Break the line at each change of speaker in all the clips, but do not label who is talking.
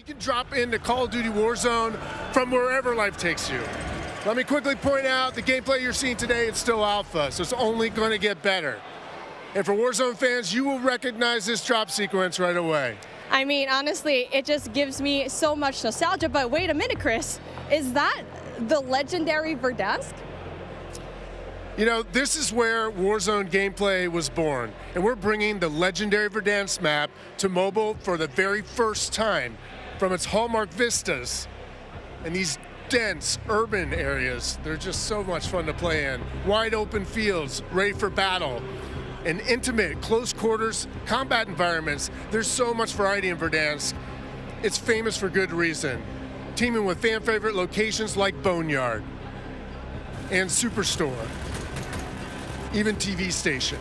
You can drop into Call of Duty Warzone from wherever life takes you. Let me quickly point out the gameplay you're seeing today is still alpha, so it's only going to get better. And for Warzone fans, you will recognize this drop sequence right away.
I mean, honestly, it just gives me so much nostalgia, but wait a minute, Chris. Is that the legendary Verdansk?
You know, this is where Warzone gameplay was born, and we're bringing the legendary Verdansk map to mobile for the very first time. From its hallmark vistas and these dense urban areas, they're just so much fun to play in. Wide open fields, ready for battle, and intimate, close quarters combat environments. There's so much variety in Verdansk. It's famous for good reason. Teaming with fan favorite locations like Boneyard and Superstore, even TV station.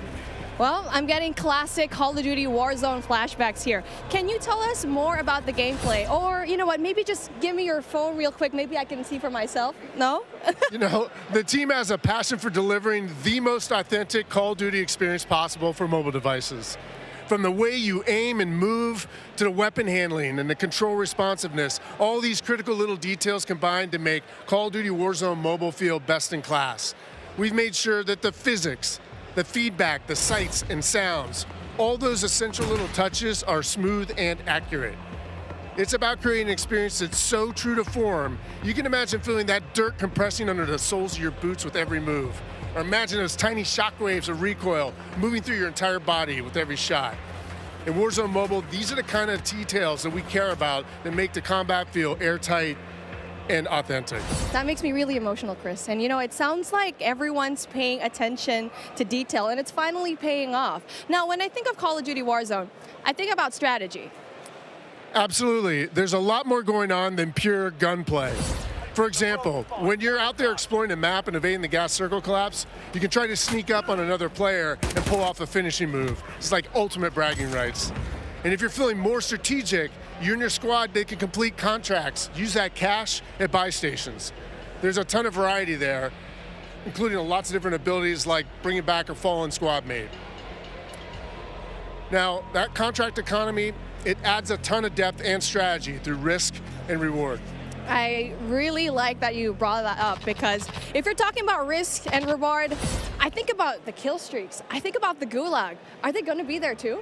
Well, I'm getting classic Call of Duty Warzone flashbacks here. Can you tell us more about the gameplay? Or, you know what, maybe just give me your phone real quick. Maybe I can see for myself. No?
You know, the team has a passion for delivering the most authentic Call of Duty experience possible for mobile devices. From the way you aim and move to the weapon handling and the control responsiveness, all these critical little details combined to make Call of Duty Warzone Mobile feel best in class. We've made sure that the physics, the feedback, the sights and sounds, all those essential little touches are smooth and accurate. It's about creating an experience that's so true to form, you can imagine feeling that dirt compressing under the soles of your boots with every move. Or imagine those tiny shockwaves of recoil moving through your entire body with every shot. In Warzone Mobile, these are the kind of details that we care about that make the combat feel airtight and authentic.
That makes me really emotional, Chris. And you know, it sounds like everyone's paying attention to detail, and it's finally paying off. Now, when I think of Call of Duty Warzone, I think about strategy.
Absolutely. There's a lot more going on than pure gunplay. For example, when you're out there exploring the map and evading the gas circle collapse, you can try to sneak up on another player and pull off a finishing move. It's like ultimate bragging rights. And if you're feeling more strategic, you and your squad, they can complete contracts, use that cash at buy stations. There's a ton of variety there, including lots of different abilities like bringing back a fallen squad mate. Now, that contract economy, it adds a ton of depth and strategy through risk and reward.
I really like that you brought that up, because if you're talking about risk and reward, I think about the kill streaks. I think about the gulag. Are they going to be there too?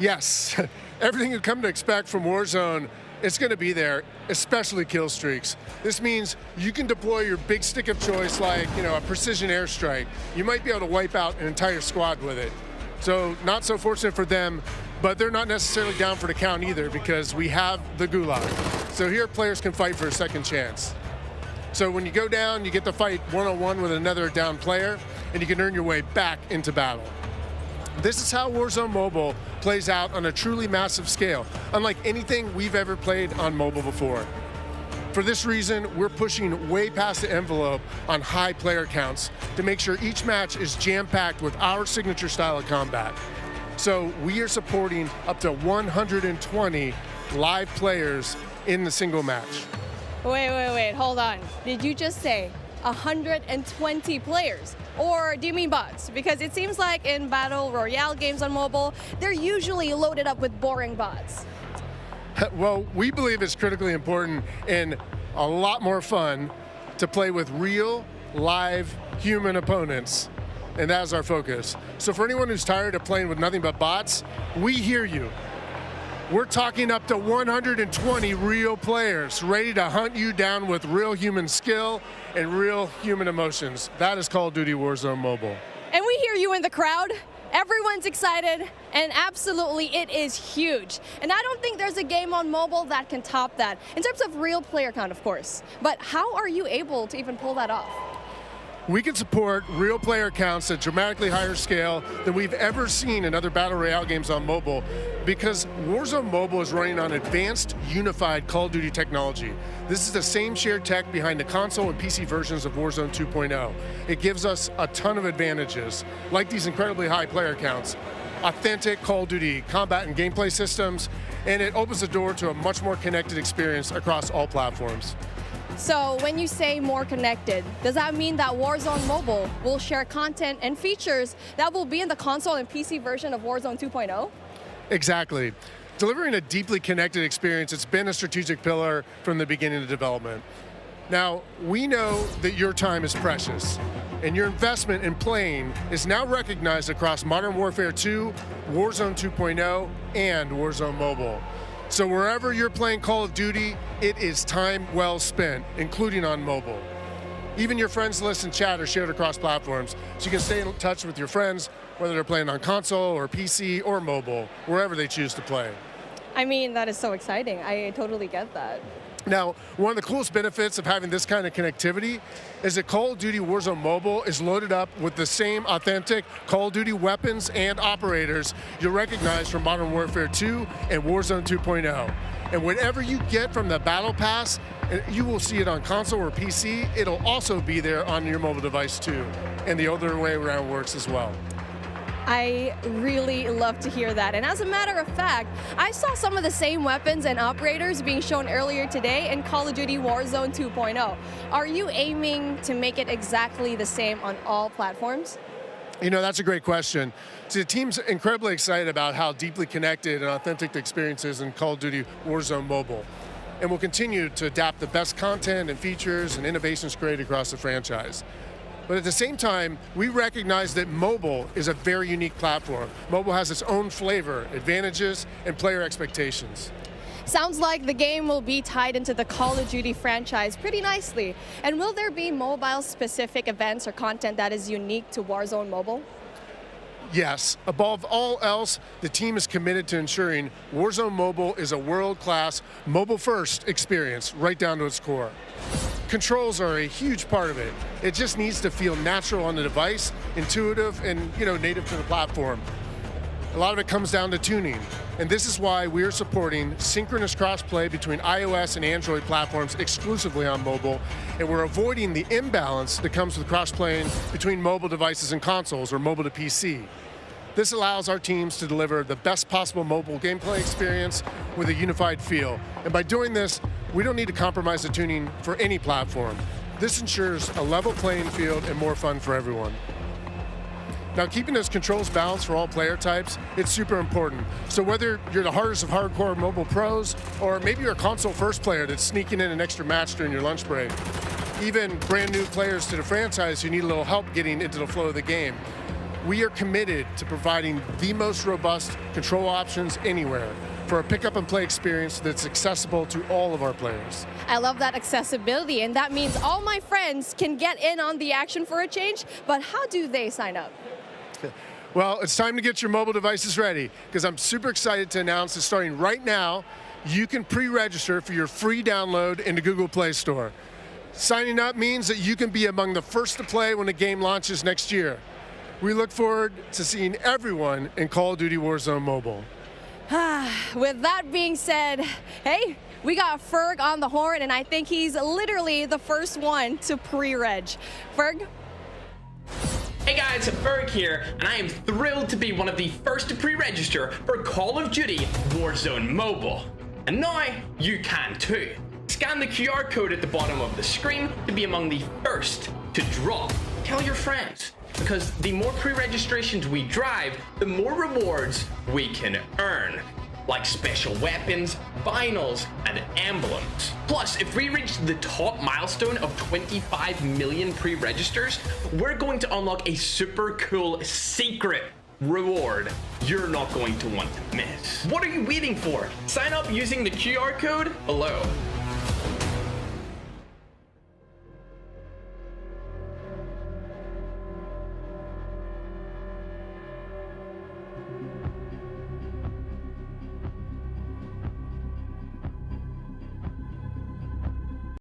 Yes, everything you've come to expect from Warzone, it's going to be there, especially kill streaks. This means you can deploy your big stick of choice like, you know, a precision airstrike. You might be able to wipe out an entire squad with it. So not so fortunate for them, but they're not necessarily down for the count either, because we have the gulag. So here players can fight for a second chance. So when you go down, you get to fight one-on-one with another down player, and you can earn your way back into battle. This is how Warzone Mobile plays out on a truly massive scale, unlike anything we've ever played on mobile before. For this reason, we're pushing way past the envelope on high player counts to make sure each match is jam-packed with our signature style of combat. So we are supporting up to 120 live players in the single match.
Wait, hold on. Did you just say 120 players? Or do you mean bots? Because it seems like in Battle Royale games on mobile, they're usually loaded up with boring bots.
Well, we believe it's critically important and a lot more fun to play with real, live, human opponents. And that's our focus. So for anyone who's tired of playing with nothing but bots, we hear you. We're talking up to 120 real players ready to hunt you down with real human skill and real human emotions. That is Call of Duty Warzone Mobile.
And we hear you in the crowd. Everyone's excited, and absolutely it is huge. And I don't think there's a game on mobile that can top that, in terms of real player count, of course. But how are you able to even pull that off?
We can support real player counts at dramatically higher scale than we've ever seen in other Battle Royale games on mobile, because Warzone Mobile is running on advanced, unified Call of Duty technology. This is the same shared tech behind the console and PC versions of Warzone 2.0. It gives us a ton of advantages, like these incredibly high player counts, authentic Call of Duty combat and gameplay systems, and it opens the door to a much more connected experience across all platforms.
So when you say more connected, does that mean that Warzone Mobile will share content and features that will be in the console and PC version of Warzone 2.0?
Exactly. Delivering a deeply connected experience, it's been a strategic pillar from the beginning of development. Now, we know that your time is precious, and your investment in playing is now recognized across Modern Warfare 2, Warzone 2.0, and Warzone Mobile. So wherever you're playing Call of Duty, it is time well spent, including on mobile. Even your friends list and chat are shared across platforms, so you can stay in touch with your friends, whether they're playing on console or PC or mobile, wherever they choose to play.
I mean, that is so exciting. I totally get that.
Now, one of the coolest benefits of having this kind of connectivity is that Call of Duty Warzone Mobile is loaded up with the same authentic Call of Duty weapons and operators you'll recognize from Modern Warfare 2 and Warzone 2.0. And whatever you get from the Battle Pass, you will see it on console or PC. It'll also be there on your mobile device too. And the other way around works as well.
I really love to hear that. And as a matter of fact, I saw some of the same weapons and operators being shown earlier today in Call of Duty Warzone 2.0. Are you aiming to make it exactly the same on all platforms?
You know, that's a great question. So the team's incredibly excited about how deeply connected and authentic the experience is in Call of Duty Warzone Mobile. And we'll continue to adapt the best content and features and innovations created across the franchise. But at the same time, we recognize that mobile is a very unique platform. Mobile has its own flavor, advantages, and player expectations.
Sounds like the game will be tied into the Call of Duty franchise pretty nicely. And will there be mobile-specific events or content that is unique to Warzone Mobile?
Yes. Above all else, the team is committed to ensuring Warzone Mobile is a world-class, mobile-first experience right down to its core. Controls are a huge part of it. It just needs to feel natural on the device, intuitive, and native to the platform. A lot of it comes down to tuning, and this is why we're supporting synchronous crossplay between iOS and Android platforms exclusively on mobile, and we're avoiding the imbalance that comes with crossplaying between mobile devices and consoles, or mobile to PC. This allows our teams to deliver the best possible mobile gameplay experience with a unified feel. And by doing this, we don't need to compromise the tuning for any platform. This ensures a level playing field and more fun for everyone. Now, keeping those controls balanced for all player types, it's super important. So whether you're the hardest of hardcore mobile pros, or maybe you're a console first player that's sneaking in an extra match during your lunch break, even brand new players to the franchise who need a little help getting into the flow of the game, we are committed to providing the most robust control options anywhere for a pick-up and play experience that's accessible to all of our players.
I love that accessibility, and that means all my friends can get in on the action for a change, but how do they sign up?
Well, it's time to get your mobile devices ready, because I'm super excited to announce that starting right now, you can pre-register for your free download in the Google Play Store. Signing up means that you can be among the first to play when the game launches next year. We look forward to seeing everyone in Call of Duty Warzone Mobile.
With that being said, hey, we got Ferg on the horn, and I think he's literally the first one to pre-reg. Ferg?
Hey guys, Ferg here, and I am thrilled to be one of the first to pre-register for Call of Duty Warzone Mobile. And now, you can too. Scan the QR code at the bottom of the screen to be among the first to drop. Tell your friends, because the more pre-registrations we drive, the more rewards we can earn, like special weapons, vinyls, and emblems. Plus, if we reach the top milestone of 25 million pre-registers, we're going to unlock a super cool secret reward you're not going to want to miss. What are you waiting for? Sign up using the QR code below.